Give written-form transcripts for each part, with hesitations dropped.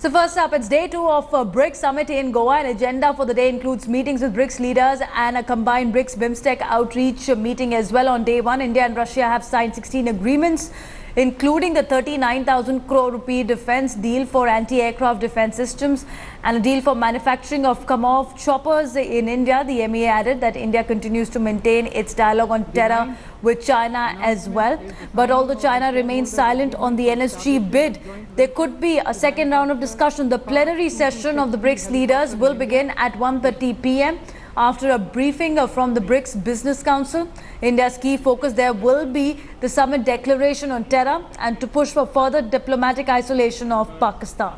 So first up, it's day 2 of BRICS summit in Goa. An agenda for the day includes meetings with BRICS leaders and a combined BRICS BIMSTEC outreach meeting as well. On day 1, India and Russia have signed 16 agreements, including the 39,000 crore rupee defense deal for anti-aircraft defense systems and a deal for manufacturing of Kumar choppers in India. The MEA added that India continues to maintain its dialogue on terror with China as well. But although China remains silent on the NSG bid, there could be a second round of discussion. The plenary session of the BRICS leaders will begin at 1:30 p.m. after a briefing from the BRICS Business Council. India's key focus there will be the summit declaration on terror and to push for further diplomatic isolation of Pakistan.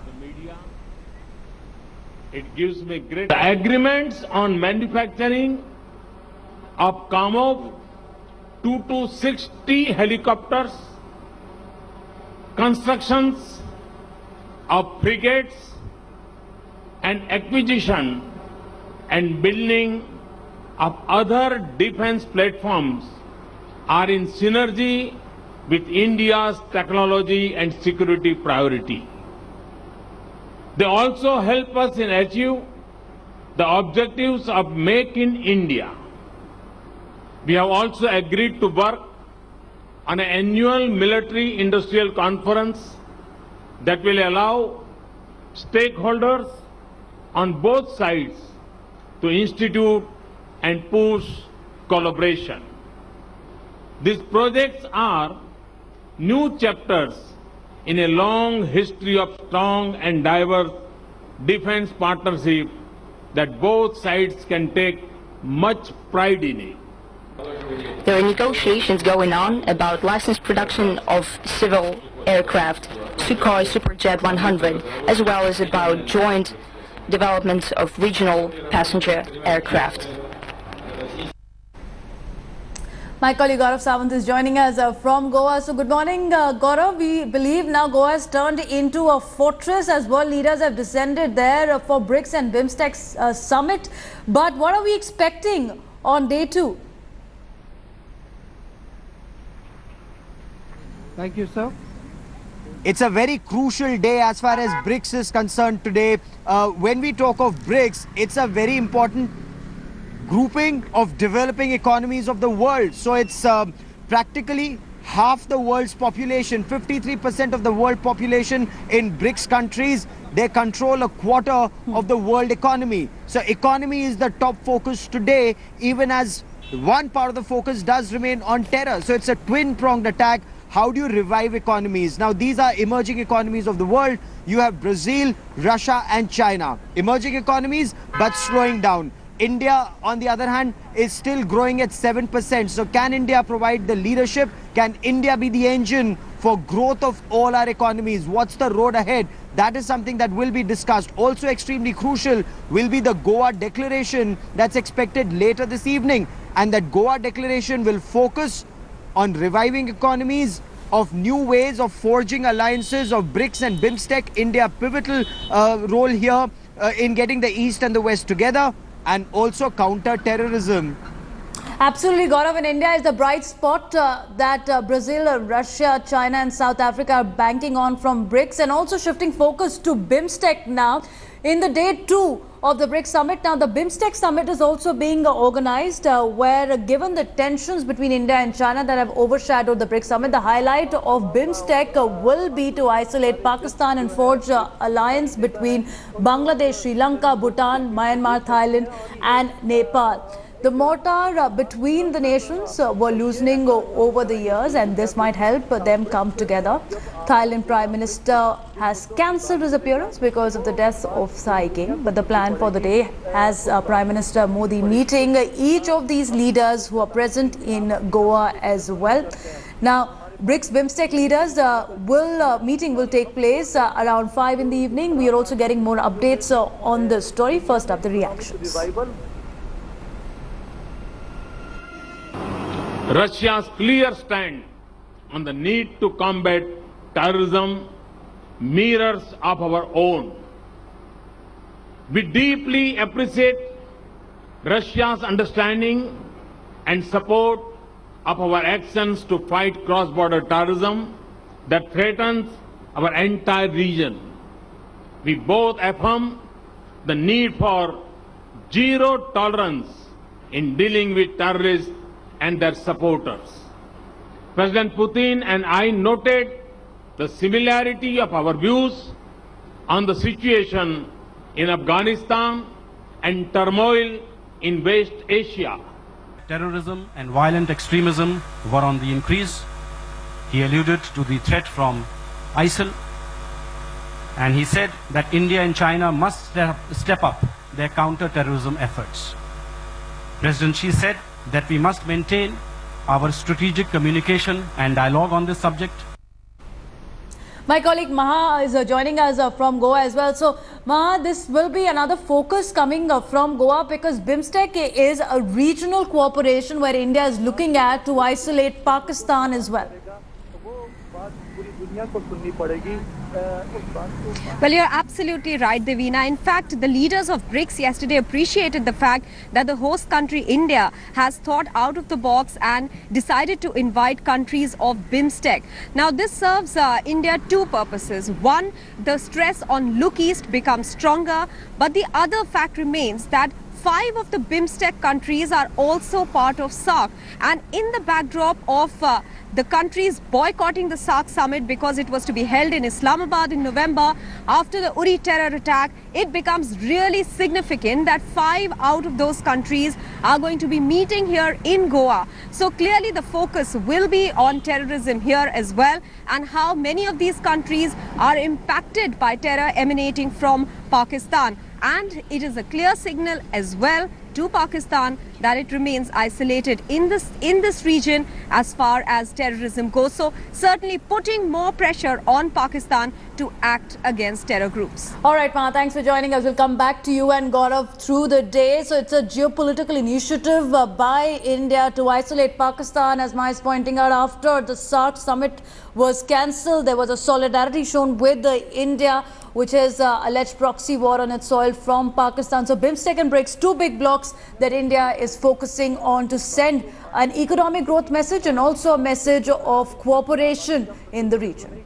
It gives me great agreements on manufacturing of Kamov 2 to 60 helicopters, constructions of frigates and acquisition and building of other defense platforms are in synergy with India's technology and security priority. They also help us in achieve the objectives of Make in India. We have also agreed to work on an annual military industrial conference that will allow stakeholders on both sides to institute and push collaboration. These projects are new chapters in a long history of strong and diverse defense partnership that both sides can take much pride in it. There are negotiations going on about licensed production of civil aircraft, Sukhoi Superjet 100, as well as about joint development of regional passenger aircraft. My colleague Gaurav Sawant is joining us from Goa. So good morning, Gaurav. We believe now Goa has turned into a fortress as world leaders have descended there for BRICS and BIMSTEC summit. But what are we expecting on day 2? Thank you, sir. It's a very crucial day as far as BRICS is concerned today. When we talk of BRICS, it's a very important grouping of developing economies of the world. So it's practically half the world's population, 53% of the world population in BRICS countries. They control a quarter of the world economy. So economy is the top focus today, even as one part of the focus does remain on terror. So it's a twin-pronged attack. How do you revive economies? Now, these are emerging economies of the world. You have Brazil, Russia and China. Emerging economies, but slowing down. India, on the other hand, is still growing at 7%. So can India provide the leadership? Can India be the engine for growth of all our economies? What's the road ahead? That is something that will be discussed. Also extremely crucial will be the Goa Declaration that's expected later this evening. And that Goa Declaration will focus on reviving economies, of new ways of forging alliances of BRICS and BIMSTEC. India pivotal role here in getting the East and the West together, and also counter terrorism. Absolutely, Gaurav. And India is the bright spot that Brazil, Russia, China and South Africa are banking on from BRICS, and also shifting focus to BIMSTEC now in the day 2 of the BRICS summit. Now, the BIMSTEC summit is also being organized where, given the tensions between India and China that have overshadowed the BRICS summit, the highlight of BIMSTEC will be to isolate Pakistan and forge alliance between Bangladesh, Sri Lanka, Bhutan, Myanmar, Thailand and Nepal. The mortar between the nations were loosening over the years, and this might help them come together. Thailand Prime Minister has cancelled his appearance because of the death of Sai King, but the plan for the day has Prime Minister Modi meeting each of these leaders who are present in Goa as well. Now, BRICS BIMSTEC leaders meeting will take place around 5 in the evening. We are also getting more updates on the story. First up, the reactions. Russia's clear stand on the need to combat terrorism mirrors of our own. We deeply appreciate Russia's understanding and support of our actions to fight cross-border terrorism that threatens our entire region. We both affirm the need for zero tolerance in dealing with terrorists and their supporters. President Putin and I noted the similarity of our views on the situation in Afghanistan and turmoil in West Asia. Terrorism and violent extremism were on the increase. He alluded to the threat from ISIL, and he said that India and China must step up their counter-terrorism efforts. President Xi said that we must maintain our strategic communication and dialogue on this subject. My colleague Maha is joining us from Goa as well. So, Maha, this will be another focus coming from Goa because BIMSTEC is a regional cooperation where India is looking at to isolate Pakistan as well. Well, you're absolutely right, Devina. In fact, the leaders of BRICS yesterday appreciated the fact that the host country, India, has thought out of the box and decided to invite countries of BIMSTEC. Now, this serves India two purposes. One, the stress on Look East becomes stronger, but the other fact remains that 5 of the BIMSTEC countries are also part of SAARC, and in the backdrop of the countries boycotting the SAARC summit because it was to be held in Islamabad in November after the Uri terror attack, it becomes really significant that 5 out of those countries are going to be meeting here in Goa. So clearly the focus will be on terrorism here as well, and how many of these countries are impacted by terror emanating from Pakistan. And it is a clear signal as well to Pakistan that it remains isolated in this region as far as terrorism goes. So certainly putting more pressure on Pakistan to act against terror groups. All right, Maha, thanks for joining us. We'll come back to you and Gaurav through the day. So it's a geopolitical initiative by India to isolate Pakistan, as Maha is pointing out. After the SAARC summit was cancelled, there was a solidarity shown with India, which is alleged proxy war on its soil from Pakistan. So BIMSTEC and BRICS, 2 big blocks that India is focusing on to send an economic growth message and also a message of cooperation in the region.